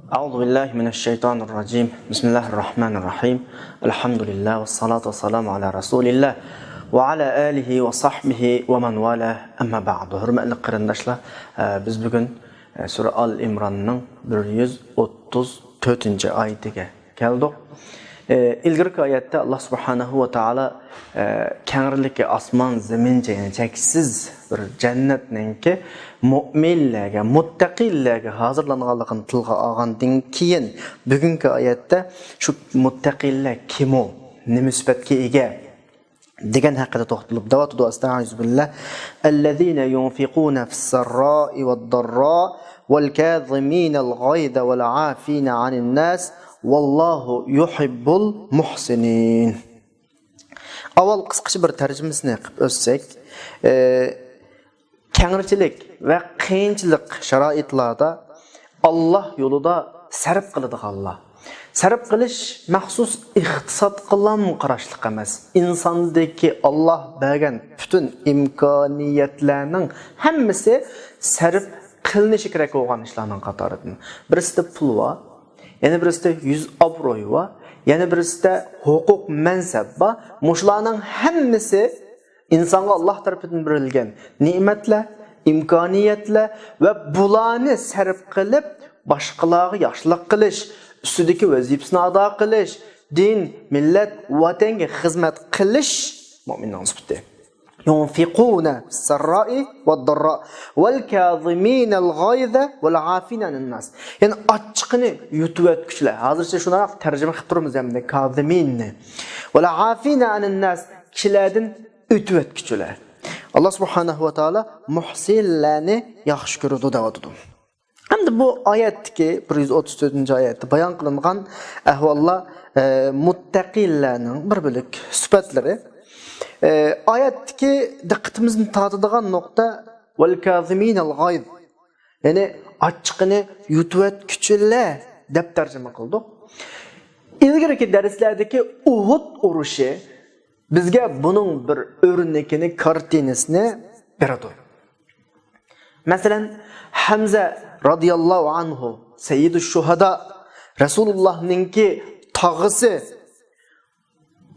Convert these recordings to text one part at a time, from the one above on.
أعوذ بالله من الشيطان الرجيم بسم الله الرحمن الرحيم الحمد لله والصلاة والسلام على رسول الله وعلى آله وصحبه ومن والاه أما بعد hürmetli qarindoshlar biz bugun Sura Al-Imronning 134-oyatiga keldik. İlgirki oyatda Allah subhanahu ve taala kengriligi osmon zamincha yani cheksiz bir jannatninki mu'minlarga, muttaqillarga hozirlanganligini tilga olgandan keyin bugungi oyatda shu muttaqillar kim u, nima sifatga ega degan haqida to'xtalib davotida astag'firullah allazina yunfiquna fis-sarra'i wad-darra wal-kadhimina al-ghayza wal-'afina 'anil nas vallahu yuhibbul muhsinin. Avval qisqacha bir tarjimasini qilib o'tsak, kengrichilik va qiyinchilik sharoitlarda Alloh yo'lida sarf qiladiganlar. Sarf qilish maxsus iqtisod qilingan qarashliq emas. Insondagi Alloh bergan butun imkoniyatlarning hammasi sarf qilinishi kerak bo'lgan ishlarning qatoridan. Birisida pul bor, yana birisida yüz obro'y bor, yana birisida huquq mansab bor. Mushlarning hammasi insonga Alloh tomonidan berilgan ne'matlar, imkoniyatlar va bularni sarf qilib boshqalarga yaxshilik qilish, ustidagi vazifasini ado qilish, din, millat, vatanga xizmat qilish mo'minning sifati. Yunfiquna fis-sarra'i wad-darra wal-kadhimina al-ghayza wal-'afina 'anil nas. Yani ochiqni yutib o'tkichlar. Hozircha shunaqa tarjima qilib turamiz hamda kadhiminni. Wal-'afina 'anil nas kishilardan o'tib o'tkichlar. Alloh subhanahu va taolo muhsinlarni yaxshi ko'radi deyapti. Hamda bu oyatdagi 134-oyatda bayon qilingan ahvollar muttaqillarning bir bo'lik sifatlari. Oyatdagi diqqatimizni tortadigan nuqta vel kaziminal g'ayz. Yani ochiqni yutib o'tkichlar deb tarjima qildik. Ilgirki darslardagi Uhud urushi bizga buning bir o'rnakini, kartinasini beradi. Masalan, Hamza radhiyallohu anhu, sayyidush shuhada, Rasulullah'ninki tog'isi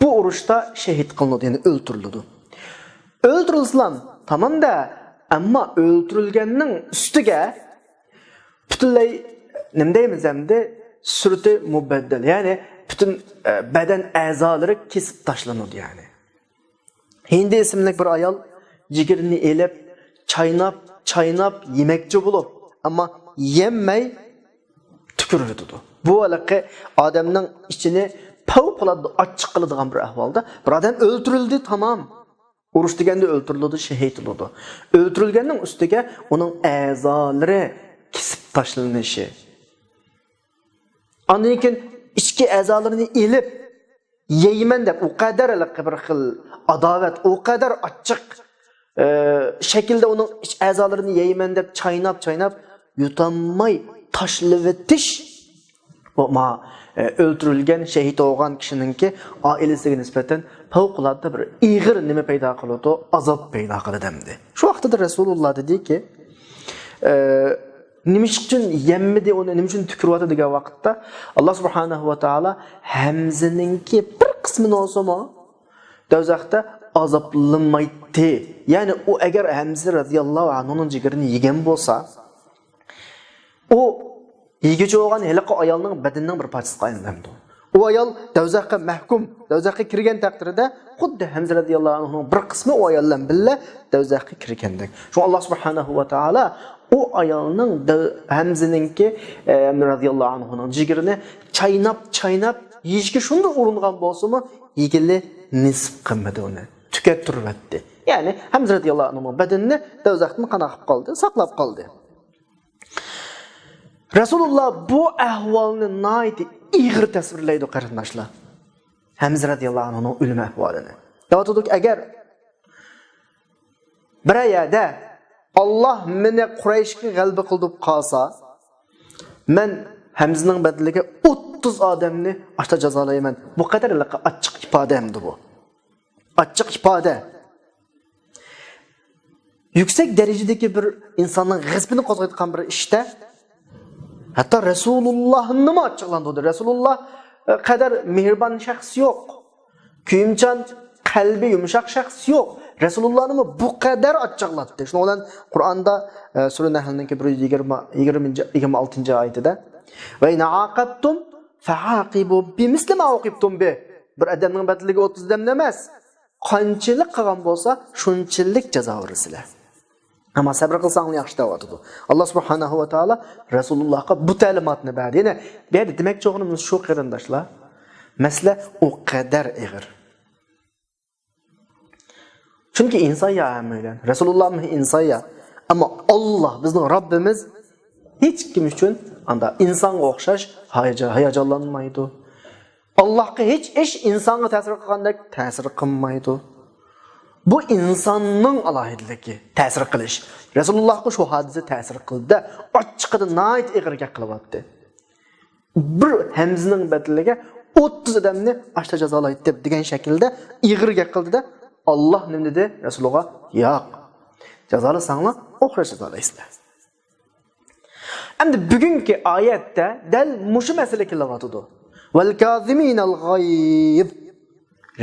bu urushda shahid qilinadi, yani o'ldirildi. O'ldirilsam, tamam da, ammo o'ldirilganning ustiga butunlay nima deymiz hamda surati mubaddal, ya'ni butun badan a'zolari kesib tashlanadi yani. Hindi ismli bir ayol jigirini elib, chaynab yemakchi bo'lib, ammo yemmay tükürürdü. Bu alaqi odamning ichini favqulodda ochiq qiladigan bir ahvolda bir odam o'ldirildi, tamam. Urush deganda o'ldirildi, shahid bo'ldi. O'ldirilganning ustiga uning a'zolari kesib tashlanishi. Ondan keyin ichki a'zolarini elib yeyman deb u qadar bir xil adovat, u qadar ochiq shaklda uning iç a'zolarini yeyman deb chaynab yutanmay tashlab etish ma o'ldirilgan shahid bo'lgan kishininki oilasiga nisbatan favqulodda bir ig'ir nima paydo qiladi, azob paydo qiladi demdi. Shu vaqtda Rasululloh dediki, nima uchun yemmidi uni, nima uchun tukiryapti degan vaqtda Alloh subhanahu va taolo Hamzaninki bir qismini olsa-mo do'zaxda azoblanmaydi. Ya'ni u agar Hamza radhiyallohu anhuning jigirini yegan bo'lsa, o yegichi bo'lgan heliqi ayolning badanining bir parchasiga aylanadi. U ayol do'zaxga mahkum, do'zaxga kirgan taqdirda xuddi Hamza radhiyallohu anhuning bir qismi o ayol bilan birga do'zaxga kirgandek. Shu Alloh subhanahu va taolo o ayolning Hamzaninki radhiyallohu anhuning jigirini chaynab yeyishga shunda uringan bo'lsa-mu, yegili nisb qilmadi uni. Tugattiribdi. Ya'ni Hamza radhiyallohu anhuning badanini do'zaxdan qanaqib qoldi, saqlab qoldi. Rasululloh bu ahvolni nihoyatda ig'ir tasvirlaydi qarindoshlar. Hamza radhiyallohu anhuning o'lim ahvolini. Deyotdik, agar bir ayada Alloh meni Qurayshga g'alaba qilib qolsa, men Hamzaning badaliga 30 odamni ashta jazolayman. Bu qadar ochiq ifoda hamdi bu. Ochiq ifoda. Yüksek derecedeki bir insanın g'azbini qo'zg'ayotgan bir ishda Hatta Resulullah'ın mı açıklandı? Resulullah kadar mehriban şahs yok. Kuyumcan, kalbi yumuşak şahs yok. Resulullah'ın mı bu kadar açıkladı? Şunu olan Kur'an'da Sure Nahl'ın 26. ayetinde ve in aqabtum fa'aqibu bimisli ma uqibtum bi. Bir adamning badiliga 30 dem emas. Qanchalik qilgan bo'lsa, shunchalik jazo bersizlar. Ama sabr qilsanglar yaxshi deyapti. Alloh subhanahu va taolo Rasulullohga bu ta'limotni berdi. Yana bu yerda demoqchi o'g'limiz shu qarindoshlar. Masala o qadar ig'ir. Chunki inson ya hammadan. Rasululloh inson ya. Ammo Alloh bizning Robbimiz hech kim uchun anda insonga o'xshash hayajonlanmaydi. Allohga hech ish insonga ta'sir qilgandek ta'sir qilmaydi. Bu insonning alohidligi, ta'sir qilish. Rasulullohga shu hodisa ta'sir qildi. Ochiqida nayt ig'irga qilyapti. Bir Hamzaning badaliga 30 odamni ashta jazolaydi deb degan shaklda ig'irga qildida Alloh nima dedi? Rasululloh yo'q. Jazolasanglar o'xshash jazolaysizlar. Endi bugungi oyatda dal mushu masala kelyapti. Vel kaziminal g'ayz.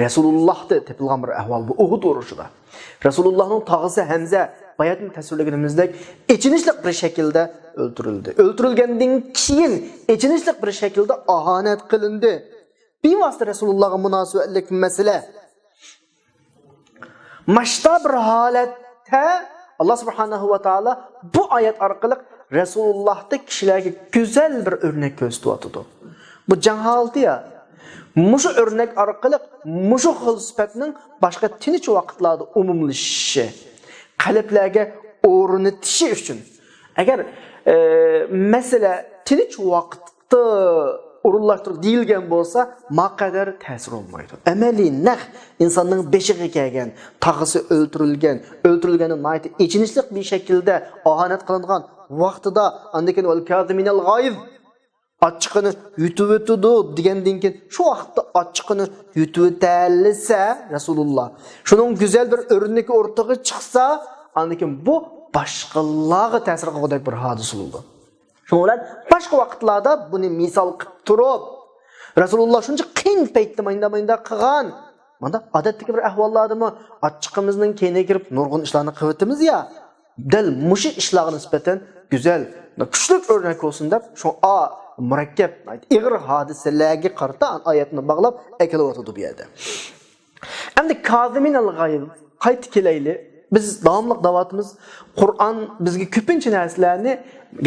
Resulullah'da tepilgan bir ahval bu Uhud urushida. Resulullah'ın tağısı Hamza bayatını tasvirlegenimizdek içinişlik bir şekilde öldürüldü. Öldürülgenden keyin içinişlik bir şekilde ahanet kılındı. Bir vasıta Resulullah'a münasebetlik mesele. Maşta bir halette Allah subhanahu wa ta'ala bu ayet arkalık Resulullah'ta kişilerge güzel bir örnek gösteriyordu. Bu can haltı ya. Muşu örnek arkalık, muşu hılsıpetinin başka tinç vakitlarda umumlaşışı, kalplerge o'rnatishi uchun. Agar mesela tinch vaqtda o'rinlashtirib deyilgan bo'lsa, maqadar ta'sir olmaydi. Amaliy naq insonning beshiga kelgan, tag'isi o'ldirilganning nayt ichinishlik bir shaklda ohanat qilingan vaqtida andakin val kaziminal g'ayz açıqını yutib o'tdi degandan keyin shu vaqtda açıqını yutib o'talsa Rasululloh shuning go'zal bir o'rnaki o'rtog'i chiqsa andakin bu boshqalarga ta'sir qiladigan bir hodisa bo'ldi. Shuning bilan boshqa vaqtlarda buni misol qilib turib Rasululloh shuncha qiyin paytda mayda qilgan mana odatdagi bir ahvollardami açıqimizning keyniga kirib nurg'un ishlarni qilib ya dal mushi ishlarga nisbatan go'zal kuchli o'rnak bo'lsin deb shu murakkab ig'ir hodisalarga qarata oyatni bog'lab aytilyapti bu yerda. Endi kaziminal g'ayz qayt kelayli. Biz davomli davatimiz Qur'on bizga ko'pincha narsalarni,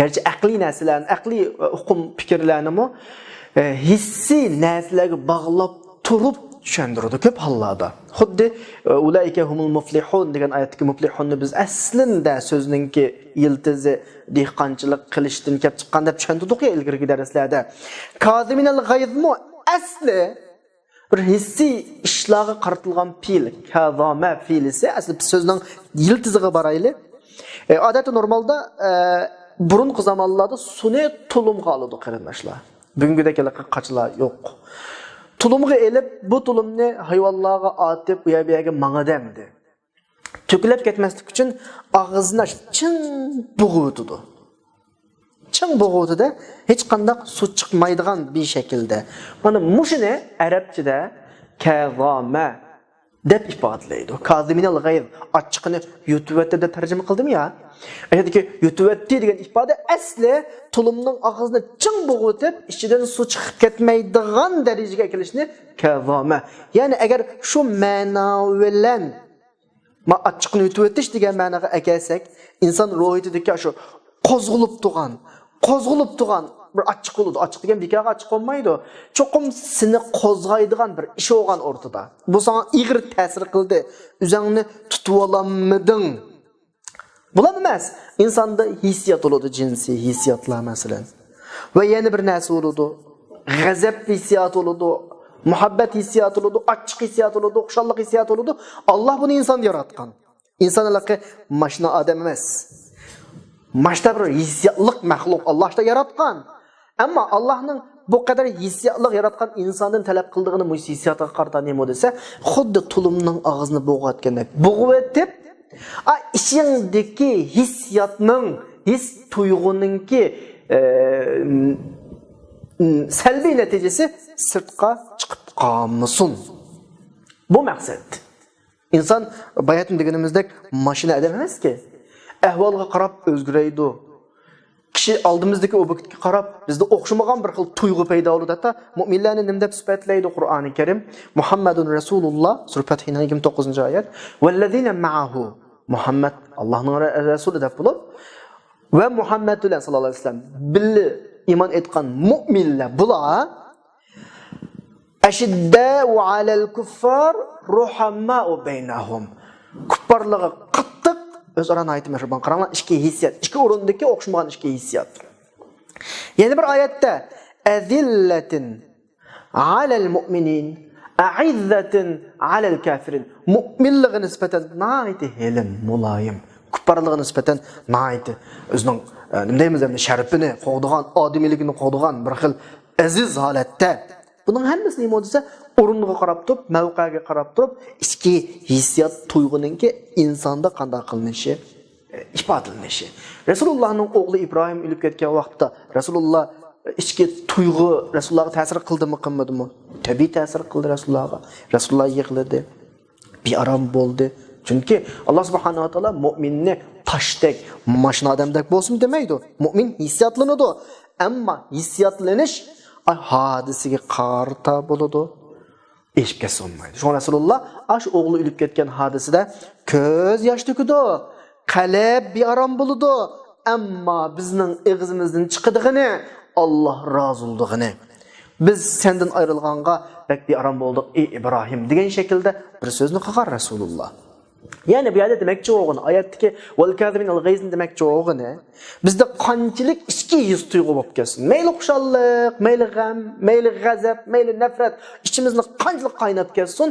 garchi aqliy narsalarni, aqliy hukm fikrlarni hissiy narsalarga bog'lab turib tushundiradi ko'p hollarda. Xuddi ulaika humul muflihun degan oyatdagi muflihunni biz aslida so'zningki yiltizi dehqonchilik qilishdan kelib chiqqan deb tushuntirdik ya ilgirgi darslarda. Kaziminal g'ayzmu asli bir hissiy ishlarga qaratilgan fe'l, kazama fe'lisi asli so'zning yiltiziga borayli. Odatda normalda burungi zamonlarda suni tulumga oladi qarindoshlar. Bugungidek qachilar yo'q. Tulumga elib bu tulumni hayvonlarga atib bu yerga mang'adamdi. To'kilib ketmaslik uchun og'zini chin bug'utdi. Chin bug'utida hech qanday suv chiqmaydigan bir shaklda. Mana mushuni arabchada kazama deb ifodalaydi. Kaziminal g'ayz ochiqni yutib o'tdi deb tarjima qildim ya. Aytadiki yutib o'tdi degan ifoda asli tulumning og'zini chin bug'utib, ichidan suv chiqib ketmaydigan darajaga kelishni kazama. Ya'ni agar shu ma'no bilan ochiqni yutib o'tish degan ma'noga kelsak, inson ruhiyatidagi shu qo'zg'ilib turgan bir ochiq bo'ladi. Ochiq degan bekorga ochiq bo'lmaydi. Cho'qim seni qo'zg'aydigan bir ish bo'lgan o'rtada. Bu sana ig'ir ta'sir qildi. O'zingni tutib olamiding. Bular emas. Insonda hissiyot bo'ladi, jinsiy hissiyotlar masalan. Va yana bir narsa bo'ladi. G'azab hissiyoti bo'ladi, muhabbat hissiyoti bo'ladi, ochiq hissiyot bo'ladi, xushallik hissiyoti bo'ladi. Alloh buni insonda yaratgan. İnsanlarga mashina odam emas. Mashta bir hissiyotlik maxluq Allohda yaratgan. Ammo Allohning bu qadar hissiyotlik yaratgan insondan talab qildig'ini bu hissiyotga qarata nima desa, xuddi tulumning og'zini bo'g'atgandek bo'g'ib ishingdagi hissiyotning, his tuyg'uninki salbiy natijasi sirtqa chiqib qolmasin. Bu maqsad. İnsan bayatın deganimizdek mashina adam emas-ki. Ahvolga qarab o'zgaraydi. Kishi oldimizdagi obyektga qarab bizda o'xshamagan bir xil tuyg'u paydo bo'ladi. Hatto mu'minlarni nima deb sifatlaydi Qur'oni Karim? Muhammadun Rasululloh sura Fatihning 29-oyat. Vallazina ma'ahu. Muhammad Allohning rasuli deb bo'lib va Muhammad bilan sallallohu alayhi vasallam billi iymon etgan mu'minlar bular ashidda'u 'alal kuffar ruhamma'u baynahum. Kuffarlarga qattiq o'zaro aytib mehribon qaranglar, ikki hissiyat, ikki o'rindagi o'xshamagan ikki hissiyat. Yana bir oyatda azillatin 'alal mu'minin a'izzatin 'alal kafirin. Mu'minlarga nisbatan na'iti helim, muloyim. Kuffarlarga nisbatan na'iti o'zining nima deymiz, sharafini qo'ydigan, odamiyligini qo'ydigan bir xil aziz holatda. Bunun hammasini nima desa, o'ringa qarab turib, mavqega qarab turib, ichki hissiyot tuyg'uninki insonda qanday qilinishi, ifodalanishi. Rasulullohning o'g'li Ibrohim o'lib ketgan vaqtda Rasululloh ichki tuyg'u Rasulullohga ta'sir qildimi, qilmadimi? Tabiiy ta'sir qildi Rasulullohga. Rasululloh yig'ladi, bearam bo'ldi. Chunki Alloh subhanahu va taolo mu'minni tashdek, mashina odamdek bo'lsin demaydi. Mu'min hissiyotlanadi, ammo hissiyotlanish hadisiga qarta bo'ladi. Eshibga so'nmaydi. Shu Rasululloh ash o'g'li o'lib ketgan hadisida ko'z yosh to'kdi, qalb bearam bo'ldi, ammo bizning og'zimizdan chiqadigini Alloh rozi bo'ldigini. Biz sendan ayrilganga bek bearam bo'ldik ey Ibrohim degan shaklda bir so'zni qilgan Rasululloh. Yani bu yerda demakchi o'g'ini, oyatdagi val kazimin al g'ayzin demakchi o'g'ini bizda qanchalik ichki his tuyg'u bo'lib kelsin. Mayli xushallik, mayli g'am, mayli g'azab, mayli nafrat ichimizni qanchalik qaynab kelsin,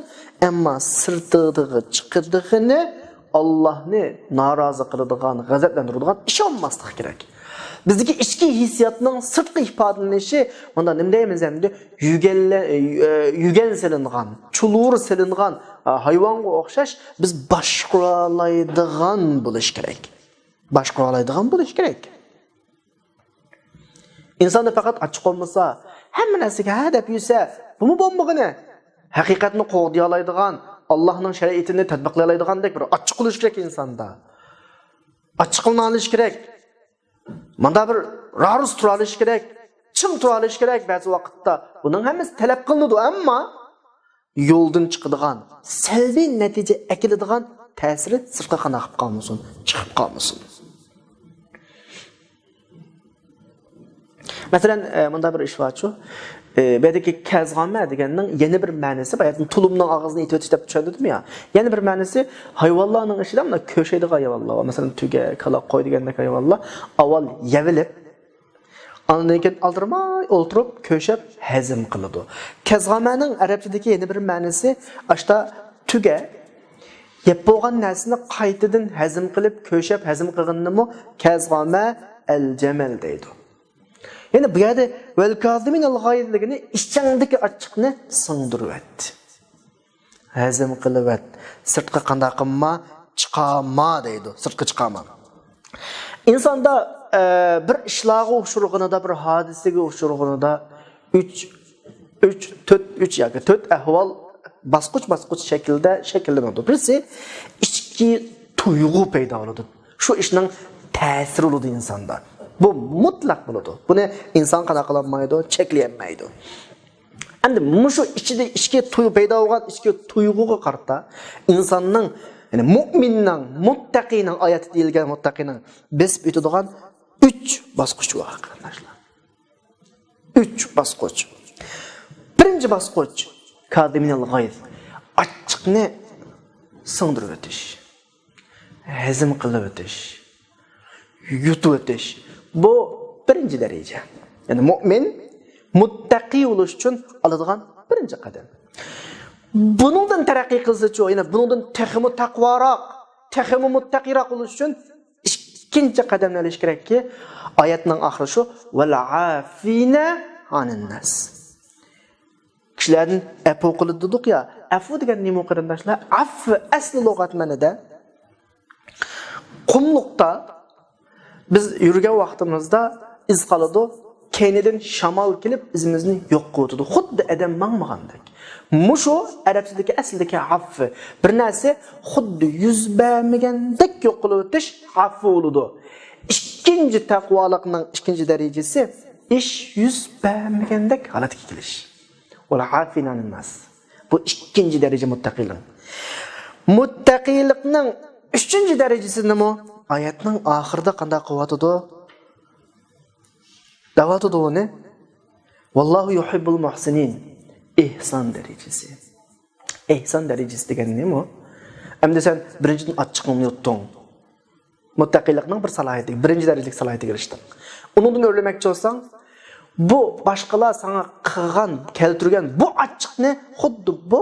ammo sirtiga chiqadigini Allohni norozi qiladigan, g'azablantiradigan ishonmaslik kerak. Bizdagi ichki hissiyotning sirtqi ifodalanishi bunda nima deymiz endi? Yugan silingan, chulur silingan hayvonga o'xshash biz boshqalaydigan bo'lish kerak. Boshqalaydigan bo'lish kerak. Insonda faqat ochiq olmasa, hamma narsaga ha deb yursa, bumi bo'lmag'ini haqiqatni qo'g'diy oladigan, Allohning shariatini tatbiqlay oladigan-dek bir ochiq bo'lish kerak insonda. Ochiq qilib olish kerak. Manda bir rarus tura olish kerak, ching tura olish kerak ba'zi vaqtda. Buning hammasi talab qilinadi, ammo yo'ldan chiqadigan, salbiy natija akiladigan ta'siri sirtqa qanday qilib qolmasin, chiqib qolmasin. Masalan, manda bir ish bor-ku. Bu yerdagi kazg'ama deganning yana bir ma'nosi, bayatning tulumning og'zini etib o'tish deb tushundim ya. Yana bir ma'nosi hayvonlarning ishida mana ko'shaydigan hayvonlar, masalan tuga, kala, qo'y degandek hayvonlar avval yavilib, ondan keyin aldirmay o'ltirib ko'shab hazm qiladi. Kazg'amaning arabchadagi yana bir ma'nosi ashta tuga yeb bo'lgan narsani qaytadan hazm qilib, ko'shab hazm qilganini kazg'ama al-jamal deydi. Yani bu yerda vel kazimin al g'ayzligini ishchandagi ochiqni singdiryapti. Hazm qilyapti. Sirtqa qanday qilma, chiqama deydi. Sirtqa chiqama. Insonda bir ishlarga o'xshirganida, bir hodisaga o'xshirganida 3 yoki 4 ahvol bosqich shaklda shakllanadi. Birisi ichki tuyg'u paydo bo'ladi. Shu ishning ta'siri bo'ladi insonda. Bu mutlaq bo'ladi. Buni inson qana qilolmaydi, cheklayolmaydi. Endi mushu ichida ichki tuyg'u paydo bo'lgan ichki tuyg'uga qarata insonning, ya'ni mu'minning, muttaqining oyati deyilgan muttaqining besib o'tadigan 3 bosqich bor qardoshlar. 3 bosqich. Birinchi bosqich kaziminal g'ayz. Achchiqni singdirib o'tish. Hazm qilib o'tish. Yutib o'tish. Bu birinchi daraja. Yani mu'min muttaqi bo'lish uchun oladigan birinchi qadam. Buningdan taraqqiy qilsa-chi, yana buningdan texmi taqvaroq, texmi muttaqiroq bo'lish uchun ikkinchi qadamni olish kerakki, oyatning oxiri shu val afina anin nas. Kishilarning afu qilib dedik ya, afu degan nima qarindoshlar? Affu asli lug'at ma'noda qumliqda biz yurgan vaqtimizda iz qoladi, keynidan shamol kelib izimizni yo'q qiladi. Xuddi adam mangmagandek. Mushu arabchadagi aslidagi affi. Bir narsa xuddi yuz bermagandek yo'q qilib o'tish affi bo'ladi. Ikkinchi taqvolikning ikkinchi darajasi ish yuz bermagandek holatga kelish. Ular afinan emas. Bu ikkinchi daraja muttaqilik. Muttaqilikning uchinchi darajasi nima? Oyatning oxirida qanday qilyotdi? Davatı ne? Vallahu yuhibbul muhsinin. İhsan derecesi. İhsan derecesi degen ne mi? Hem de sen birinciden açıklığını yuttun. Muttaqilikning bir salohiyati, birinchi darajalik salohiyatiga erişding. Undan o'rlamoqchi olsang, bu boshqalar sana qilgan, keltirgan bu açıqni xuddi bu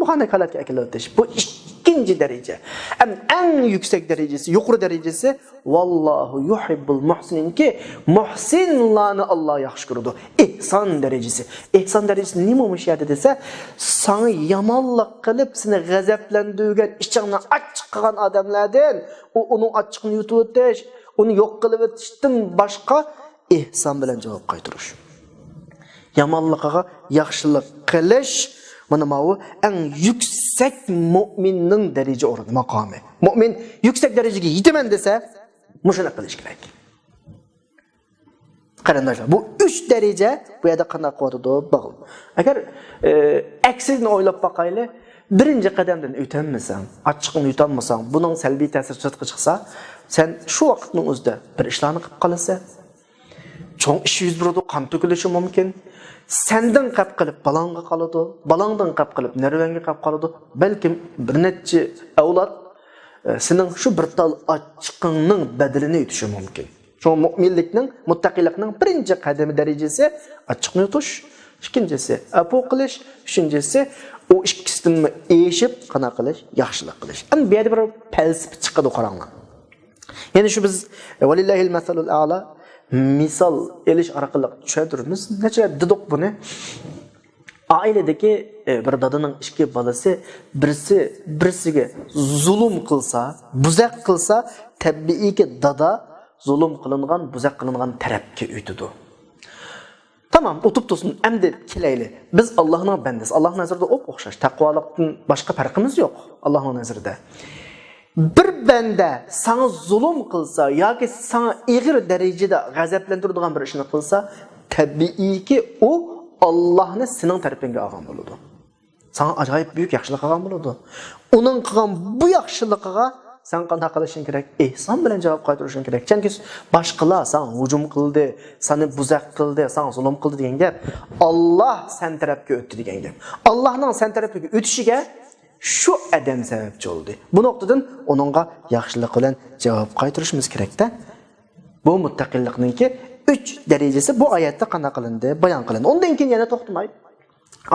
muhana holatga kelib o'tish. Bu ikkinchi daraja. En yüksek derecesi, yuqori derecesi vallahu yuhibbul muhsinin ki muhsinlarni Allah yaxshi ko'radi. İhsan derecesi. İhsan derecesi nima bo'lmuş yerda desa, sana yomonlik qilib, seni g'azablantirgan, ichingni achchiq qilgan odamlardan uning achchiqni yutib o'tish, uni yo'q qilib o'tishdan boshqa ihson bilan javob qaytarish. Yomonlikqa yaxshilik qilish mana bu en yüksek mu'minning daraja o'rni, maqomi. Mu'min yüksek dereceye yetaman desa, mushuna qilish kerak. Qarindoshlar, bu 3 derece bu yerda qanday qo'yadi bo'g'il. Agar aksini o'ylab boqayli, birinchi qadamdan o'tanmasang, achchiqni yutanmasang, buning salbiy ta'siri chiqib chiqsa, sen shu vaqtning o'zida bir ishlarni qilib qolsa, cho'ng ish yuz beradi, qon to'kilishi mumkin. Senden qap qilib balonga qoladi, balongdan qap qilib narvanga qap qoladi. Balkim bir necha avlod sening shu bir tal achchiqingning badalini yutishi mumkin. Şu mu'minlikning, muttaqilikning birinchi qadami darajasi achchiqni yutish, ikkinchisi afu qilish, uchinchisi o ikkisidan eshib qana qilish, yaxshilik qilish. Endi bu yerda bir falsafa chiqadi qaranglar. Ya'ni shu biz valillahil masalul a'la misal elish orqali tushuntiramiz. Necha dedik buni? Ailedeki bir dadaning ikki balasi birsiga zulm qilsa, buzaq qilsa, tabiiyki dada zulm qilingan, buzaq qilingan tarafga o'tadi. Tamam, o'tib tursin, endi kelayli. Biz Allohning bandasi. Allohning nazarida o'xshash. Taqvolikdan boshqa farqimiz yo'q Allohning nazarida. Bir banda sana zulm qilsa yoki sana ig'ir darajada g'azablantiradigan bir ishni qilsa, tabiiyki u Allohni sening tarafingga olgan bo'ladi. Sana ajoyib buyuk yaxshilik qilgan bo'ladi. Uning qilgan bu yaxshiligiga sen qanday qilishing kerak? Ihson bilan javob qaytarishing kerak. Chunki boshqalar sana hujum qildi, seni buzaq qildi, sana zulm qildi degan gap, Alloh sen tarafga o'tdi degan gap. Allohning sen tarafga o'tishiga şu adam sebepçi oldu. Bu noktadan onunla yaxshilik bilan javob qaytarishimiz kerak-da. Bu muttaqillikninki 3 derecesi bu oyatda qanday qilindi, bayon qilindi. Ondan keyin yana to'xtamay.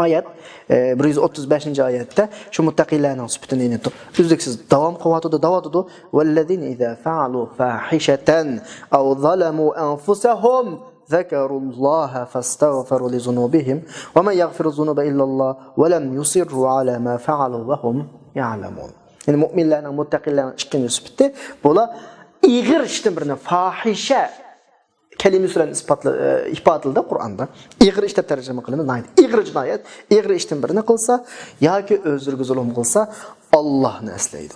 Oyat 135-oyatda shu muttaqillarning sifatini uzluksiz davom qilyotdi. Vallazina iza fa'alu fahishatan aw zalamu anfusahum ذكروا الله فاستغفروا لذنوبهم وما يغفر الذنوب إلا الله ولم يصروا على ما فعلوا وهم يعلمون. Yani müminlerin, muttaqilerin işkin yüsbitti. Bula iğir işten birine fahişe kelimesi ile ispatıldı Kur'an'da. İğir işten tercüme kılındı. İğir cinayet, iğir işten birine kılsa ya ki özürgü zulüm kılsa Allah'ını esleydi.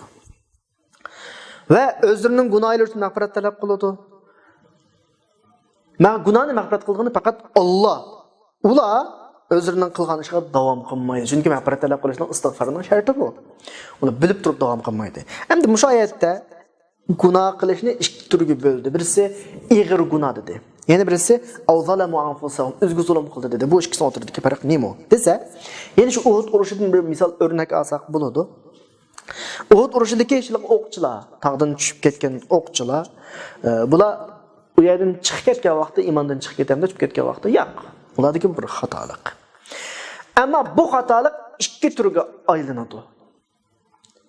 Ve özrünün günahıyla için mağfiret talep kılıyordu. Ma günahını mağfiret kılgını fakat Allah. Ula özrünün kılgan işe devam kılmaydı. Çünkü mağfiret talep kılışının istiğfarının şartı bu. Ula bilip durup devam kılmaydı. Hem de müşayette günah kılışını iki türlü böldü. Birisi iğir günah dedi. Yani birisi avzalamu anfusahum, özgü zulüm kıldı dedi. Bu ikisinin ortadaki fark ne mi? Dese, yani şu Uhud uruşundan bir misal örnek alsak buludu. Uhud uruşundaki kişilik okçular, tağdan düşüp ketken okçular, bula bu yerden çıkıp ketken vakti, imandan çıkıp ketken de çıkıp ketken vakti yok. Bulardaki bir hatalık. Ama bu hatalık iki türlü ayrılmadı.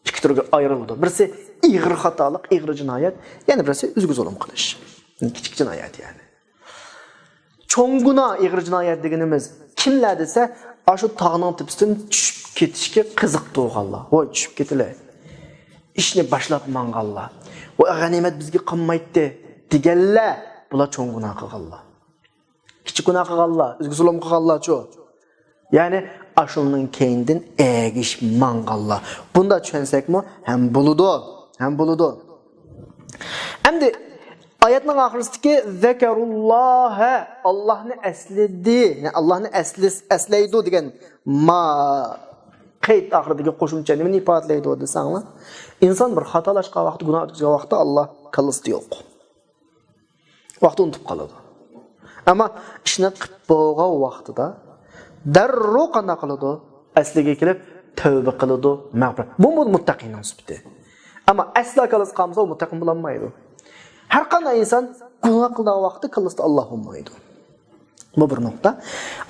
İki türlü ayrılmadı. Birisi iğir hatalık, iğir cinayet. Yani birisi üzgü zulüm kılış. Küçük cinayet yani. Çoğun günah iğir cinayet degenimiz kimler dese, şu tağının tepsinden düşüp ketişke kızık doğalla. O düşüp ketile. İşini başlatman Allah. O ganimet bizge qanmaydı. Digelle bula çoğun günah kılgalla. kichik gunoh qilganlar, o'zga zulm qilganlar-chi. Ya'ni ashulning keyindan egish manganlar. Bunda tushensakmi, ham bo'ladi. Endi oyatning oxirisidagi zakarulloha Allohni aslidi, ya'ni Allohni aslaydi degan qeyd oxiridagi qo'shimcha nimani ifodalaydi desanglar, inson bir xatolashgan vaqt, gunoh qilgan vaqtda Alloh qilishdi yo'q. Vaqtni unutib qoladi. Ammo ishni qilib bo'lgan vaqtida darrov qana qiladi, asliga kelib tavba qiladi, mag'firat. Bu muttaqinning sifati. Ammo asla qalas qolmasa u muttaqin bo'lolmaydi. Har qanday inson gunoh qilgan vaqtda qilishda Alloh olmaydi. Bu bir nuqta.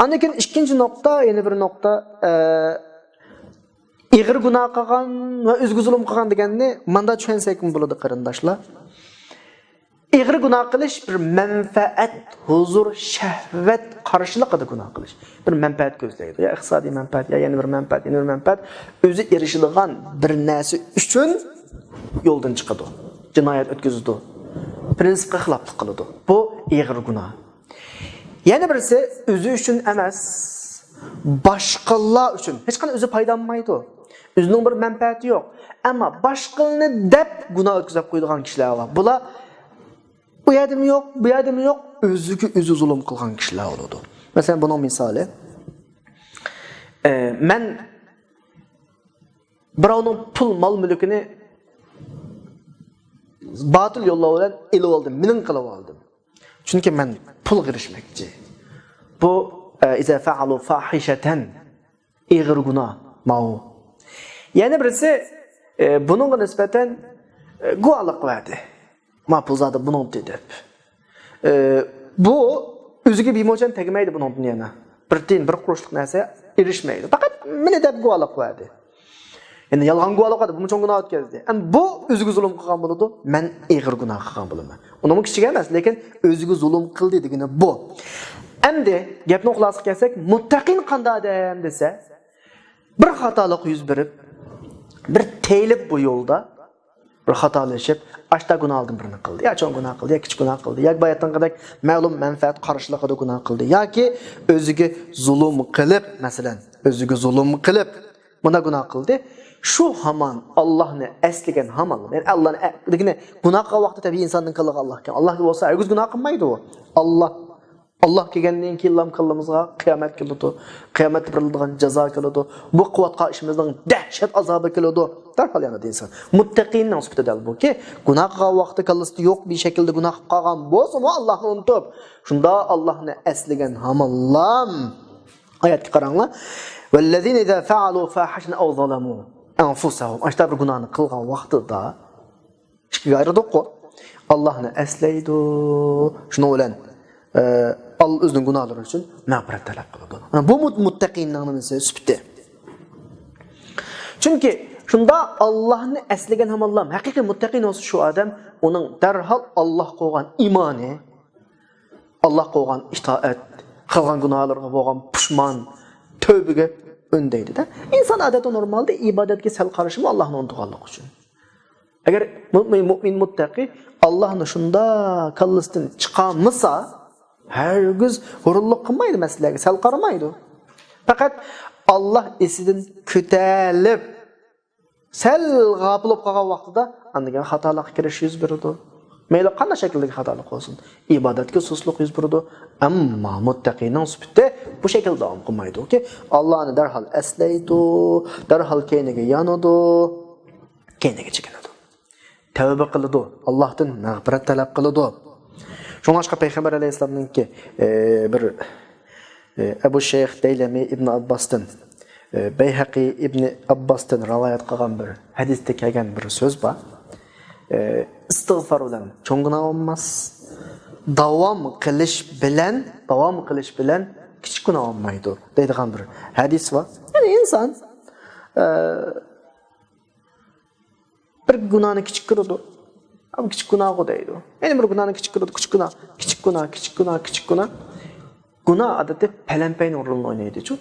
Undan keyin ikkinchi nuqta, yana bir nuqta, ig'ir gunoh qilgan va o'zga zulm qilgan deganni menda tushunsak bo'ladi qarindoshlar. Ig'ir gunoh qilish bir manfaat, huzur, shahvat qarshiligida gunoh qilish. Bir manfaat ko'zlaydi. Ya iqtisodiy manfaat, ya yana bir manfaat, o'zi erishilgan bir narsa uchun yo'ldan chiqadi. Jinoyat o'tkazadi. Prinsipga xiloflik qiladi. Bu ig'ir gunoh. Yana birisi o'zi uchun emas, boshqalar uchun. Hech qanday o'zi foydalanmaydi. O'zining bir manfaati yo'q. Ammo boshqalarni deb gunoh o'tkazib qo'yadigan kishilar bor. Bular bu yerdim yo'q, o'ziga o'zi zulm qilgan kishilar bo'ladi. Masalan, buning misoli men birovning pul mol-mulkini batıl yo'llar bilan elib oldim, mening qilib oldim. Chunki men pul g'irishmoqchi. Bu iza fa'alu fahishatan ig'ir gunoh ma'u. Yana birisi buningga nisbatan guvohlik berdi. Ma pulzada buning deb. Bu o'ziga bemo'chan tegmaydi buning yana. Bir qurushlik narsa erishmaydi. Faqat meni deb guvohlik berdi. Endi yolg'on guvohlik qildi, bu cho'ng gunoh o'tkazdi. Endi bu o'ziga zulm qilgan bo'ladi, men ig'ir gunoh qilgan bo'laman. Uning kichik emas, lekin o'ziga zulm qildi degani bu. Endi gapni xulosasiga kelsak, muttaqin qanday odam desa, bir xatolik yuz berib, bir teylib bu yo'lda bir xatolashib, ashta gunoh oldim birini qildi. Ya cho'ng gunoh qildi, ya kichik gunoh qildi. Ya bayatdan qadar ma'lum manfaat qarshiligida gunoh qildi yoki o'ziga zulm qilib, masalan, o'ziga zulm qilib buna gunoh qildi. Shu hamon Allohni asligan hamon. Yani Allohni degani gunoh qilgan vaqtda tabiiy insonning qilgan Allohga. Allohga bo'lsa, o'zi gunoh qilmaydi u. Allah kelgandan keyin lam qillamizga qiyomat keladi. Qiyomatda beriladigan jazo keladi. Bu quvvatqa ishimizning dahshat azobi keladi. Darhol yana inson. Muttaqinning sifatida bu-ki, gunoh qilgan vaqtda qilishdi yo'q bir shaklda gunoh qilgan bo'lsa-mu Allohni unutib, shunda Allohni asligan hamallam. Oyatga qaranglar. Vallazina iza fa'alu fahishan aw zalamu anfusahum. Ashta bir gunohni qilgan vaqtida ikki g'ayridoq Allohni aslaydi. Shuni bilan o'zining gunohlari uchun mag'firat talab qiladi. Ana bu muttaqinning nimasi sifati. Chunki shunda Allohni aslagan hamallam, haqiqiy muttaqin bo'lsa shu odam, uning darhol Alloh qo'ygan iymoni, Alloh qo'ygan itoat, qilgan gunohlarga bo'lgan pushmon, tövbega öndeydi-da. İnsan adeti normalde ibadetga sal qarashimi Allohni unutganlik uchun. Agar mu'min muttaqi Allohni shunda qallisdan chiqamasa, hergiz hurullik qilmaydi masalaga, sal qaramaydi. Faqat Alloh esidan ko'tarilib sal g'afil bo'lib qolgan vaqtida andigan xatolik kirish yuz beradi. Mayli qanday shakldagi xatolik bo'lsin, ibodatga susluq yuz beradi, ammo muttaqinning sifati bu shaklda davom qilmaydi. Ki Allohni darhol aslaydi, darhol keyniga yonadi, keyniga chekinadi. Tavba qiladi, Allohdan mag'firat talab qiladi. Shunga payg'ambar alayhisolamning bir Abu Shayx Daylami ibn Abbasdan, Bayhaqi ibn Abbasdan rivoyat qilgan bir hadisda kelgan bir so'z bor. İstiğfar bilan cho'ng gunoh olmas. Davom qilish bilan kichik gunoh olmaydi deydigan bir hadis bor. Ya'ni inson bir gunohni kichik ko'radi. Bu kichik gunoh deydi. Yana bir gunohni kichik ko'radi, kichik gunoh. Gunoh odatda palampayning o'rnini o'ynaydi-ku,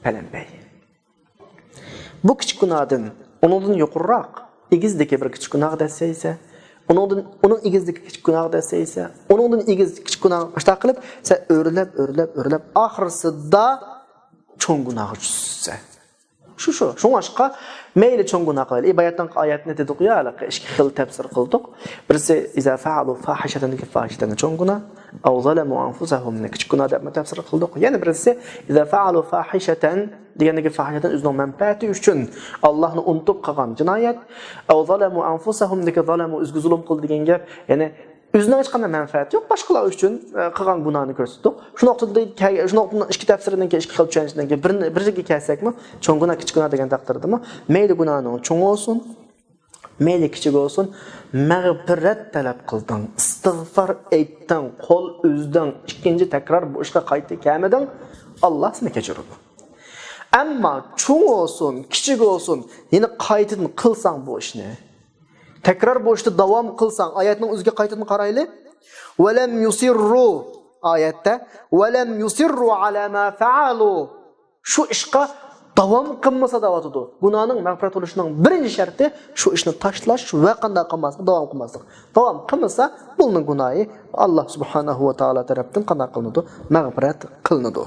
palampay. Bu kichik gunohdan, onundan yuqoriroq egizdagi bir kichik gunoh desa, Onun igizlik kichik gunoh desa esa, uningdan igiz kichik gunoh qashta qilib, sen o'rlab oxirsida cho'ng gunoh tushsa. Shu. Shunga mayli cho'ng gunoh qilaylik. Ibodatdan oyatni dedik ya, ikki xil tafsir qildik. Birisi iza fa'alu fahishatan fahishatan cho'ng gunoh, aw zalamu anfusahum kichik gunoh deb tafsir qildik. Yana birisi iza fa'alu fahishatan degandagi fahishatan o'zining manfaati uchun Allohni unutib qolgan jinoyat, aw zalamu anfusahum zalamu o'zga zulm qildi degan gap, ya'ni o'zining hech qanday manfaati yo'q, boshqalar uchun qilgan gunohni ko'rsatdik. Shu nuqtada ikki tafsirdan keyin ikki xil tushunishdan keyin biriga kelsakmi, cho'ng gunoh kichik gunoh degan taqdirdami, mayli gunohning cho'ng bo'lsin, mayli kichik bo'lsin, mag'firat talab qilding, istig'for aytding, qo'l o'zdan ikkinchi takror bu ishga qayta kelmading, Alloh seni kechiradi. Ammo cho'ng bo'lsin, kichik bo'lsin, yine qaytadan qilsang bu ishni, tekrar bu işte davam kılsan, ayetinin o'ziga qaytadan qaraylik. Walam yusirru ayette walam yusirru ala ma fa'alu. Shu ishqa davam qilmasa davatudu. Gunohning mag'firat bo'lishining birinchi sharti shu ishni tashlash va qanday qilmaslik, davom qilmaslik. Davom qilmasa, buning gunohi Alloh subhanahu va taolo tarafdan qanday qilinadi? Mag'firat qilinadi.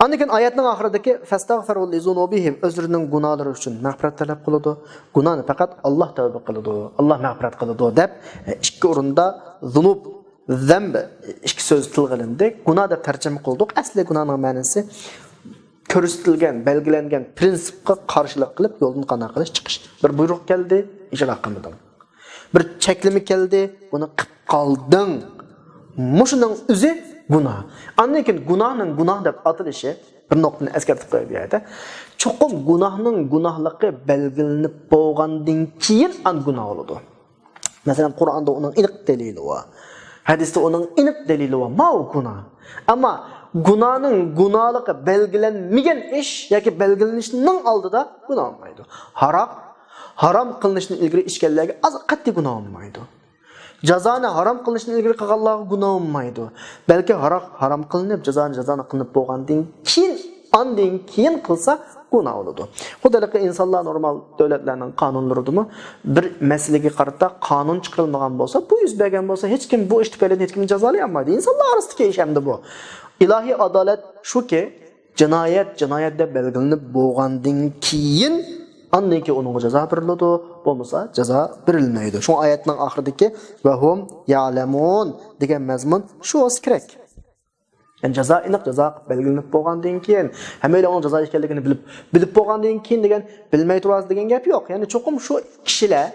Andikin ayetning oxiridagi fastaghfiru li zunubihim o'zlarining gunohlari uchun mag'firat talab qiladi. Gunohni faqat Alloh tavba qiladi, Alloh mag'firat qiladi deb ikki o'rinda zunub, zamb ikki so'z tilg'ilindi. Gunoh deb tarjima qildik. Asli gunohning ma'nosi ko'rsatilgan, belgilangan prinsipga qarshilik qilib yo'ldan qana qilish chiqish. Bir buyruq keldi, ijro qilmadim. Bir cheklimi keldi, buni qilib qolding. Mushuning o'zi gunoh. Anlekin gunohning gunoh deb atilishi bir nuqtani eskartib qo'yib beradi. Cho'qim gunohning gunohligi belgilanib bo'lgandan keyin an gunoh bo'ladi. Masalan, Qur'onda uning aniq dalili bor. Hadisda uning aniq dalili bor. Ma u gunoh. Ammo gunohning gunohligi belgilanmagan ish yoki belgilanishning oldida gunoh bo'lmaydi. Harom qilinishni ilgari ishganlarga qat'iy gunoh bo'lmaydi. Jazoni harom qilinishni ilgari qilganlarga gunoh bo'lmaydi. Balki harom qilinib, jazoni qilinib bo'lgandan keyin qilsa gunoh bo'ladi. Xudolik insonlar normal davlatlarning qonunlaridimi bir masalaga qarata qonun chiqarilmagan bo'lsa, bu yuz bergan bo'lsa, hech kim bu ishni qilib hech kimni jazolay olmaydi. Insonlar orasidagi ish hamda bu. Ilohiy adolat shuki, jinoyat deb belgilanib bo'lgandan keyin andan keyin uning jazo beriladi, bo'lmasa jazo berilmaydi. Shu oyatning oxiridagi va hum ya'lamun degan mazmun shu o'z kerak. Yani jazo belgilanib bo'lgandan keyin, hammalar uning jazo ekanligini bilib bo'lgandan keyin degan bilmay turasiz degan gap yo'q. Ya'ni cho'qim shu kishilar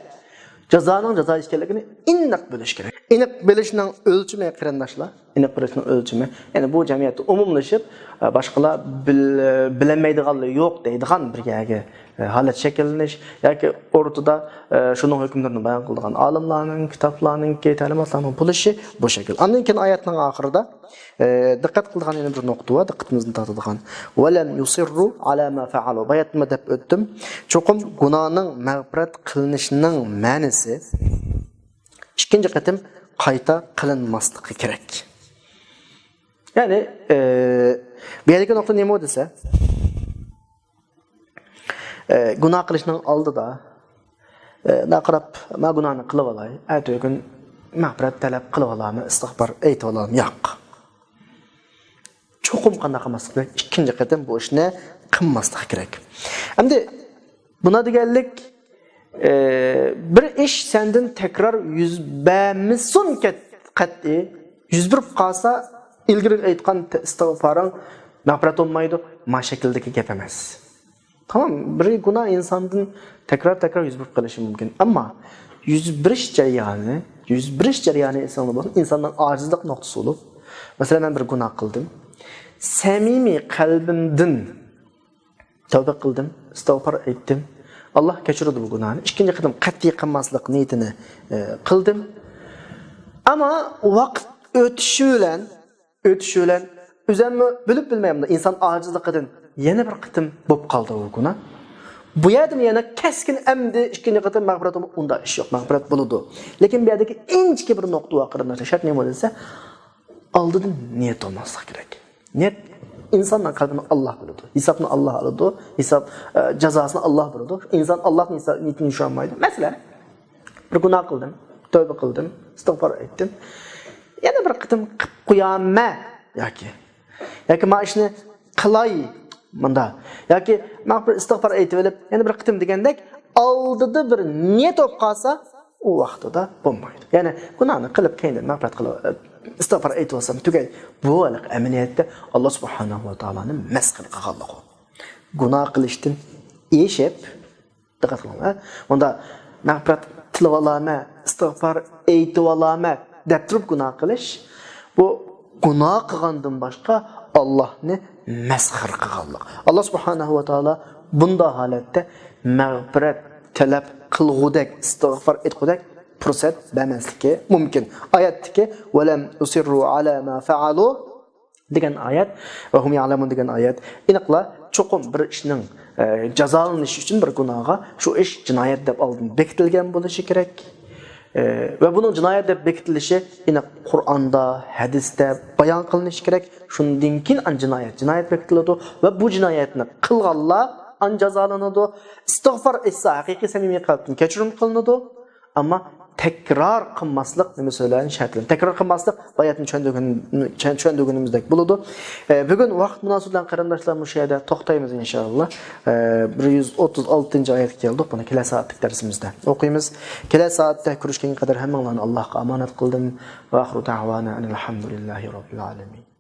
jazoning jazo ekanligini aniq bilish kerak. Aniq bilishning o'lchami qarindoshlar, aniq bilishning o'lchami, ya'ni bu jamiyatda umumlashib boshqalar bilmaydiganlar yo'q deydigan bir yerga holat shakllanish yoki o'rtada shuning hukmlarini bayon qilgan olimlarning, kitoblarning, ta'limotlarning bo'lishi bu shakl. Undan keyin oyatning oxirida diqqat qilgan yana bir nuqta bor, diqqatimizni tortadigan. Walam yusirru ala ma fa'alu. Bayatma deb o'tdim. Cho'qim gunohning mag'firat qilinishining ma'nosi ikkinchi qatim qayta qilinmasligi kerak. Ya'ni bu yerga nuqta nima desa, gunoh qilishning oldida naqrab ma gunohni qilib olay, aytgan mag'firat talab qilib olammi, istig'for aytib olammi? Yo'q. Cho'qim qanday qilmaslik kerak? Ikkinchi qatim bu ishni qilmaslik kerak. Endi buna deganlik bir ish sendan takror yuz bermasin qat'iy yuz berib qolsa, ilgari aytgan istig'foring mag'firat olmaydi, ma shakldagi gap emas. Tamam, bir gunoh insondan takror yuz berib qolishi mumkin. Ammo yuz berish jarayoni insondan ojizlik nuqtasi bo'lib, masalan men bir gunoh qildim. Samimiy qalbimdan tavba qildim, istig'for aytdim. Alloh kechirdi bu gunohni. Ikkinchi qatim qat'iy qilmaslik niyatini qildim. Ammo vaqt o'tishi bilan o'zimni bilib bilmayman, inson ojizligidan yana bir qatim bo'lib qoldi bu gunoh. Bu yerda yana keskin endi ikkinchi qatim mag'firat unda ish yo'q, mag'firat bo'ladi. Lekin bu yerdagi inchki bir nuqta vaqirni shart nima bo'lsa, oldidan niyat olmaslik kerak. Niyat İnsanın kalbini Allah biladi. Hesabını Allah aladi. Hesab cezasını Allah biladi. İnsan Allah'ın niyetini düşünmeydi. Mesela bir günah kıldım, tövbe kıldım, istiğfar ettim. Yana bir qitim qilib qo'yamman yoki men ishni qilay bunda yoki men bir istig'for aytib olib yana bir qitim degandek oldida bir niyat bo'lib qolsa u vaqtida bo'lmaydi. Ya'ni gunohni qilib keyin mag'firat qilib istig'for aytib olsam tugay. Bu amaliyotda Alloh subhanahu va taoloning masxir qilganligi. Gunoh qilishdan eshib diqqat qiling. Unda mag'firat tilib olaman, istig'for aytib olaman deb turib gunoh qilish bu gunoh qilgandan boshqa Allohni masxir qilganlik. Alloh subhanahu va taolo bunda holatda mag'firat talab qilgudek, istig'for etgudek fursat bermasligi mumkin. Oyatdagi "Valam usirru ala ma fa'alu" degan oyat va hum ya'lamun degan oyat aniqla cho'qim bir ishning jazolanishi uchun bir gunohga shu ish jinoyat deb oldin bekitilgan bo'lishi kerak. Ve bunun cinayet deb bekitilishi yine Kur'an'da, hadiste bayan kılınışı gerek. Şundan keyin an cinayet bekitiladi ve bu cinayetni qilganlar an jazolanadi. Istig'for etsa haqiqiy samimiy qalbdan kechirim qilinadi. Ama tekrar qilmaslik nima söyleyen şartlar. Tekrar qilmaslik bayatni tushundiğimizdek bo'ladi. Bugun vaqt munosib bilan qarindoshlar bu yerda to'xtaymiz inshaalloh. 136 oyatga keldik. Buni kelasi soatlik darsimizda o'qiymiz. Kelasi soatda ko'rishgunga qadar hammanglarni Allohga omonat qildim. Va oxiru da'vana alhamdulillahi robbil alamin.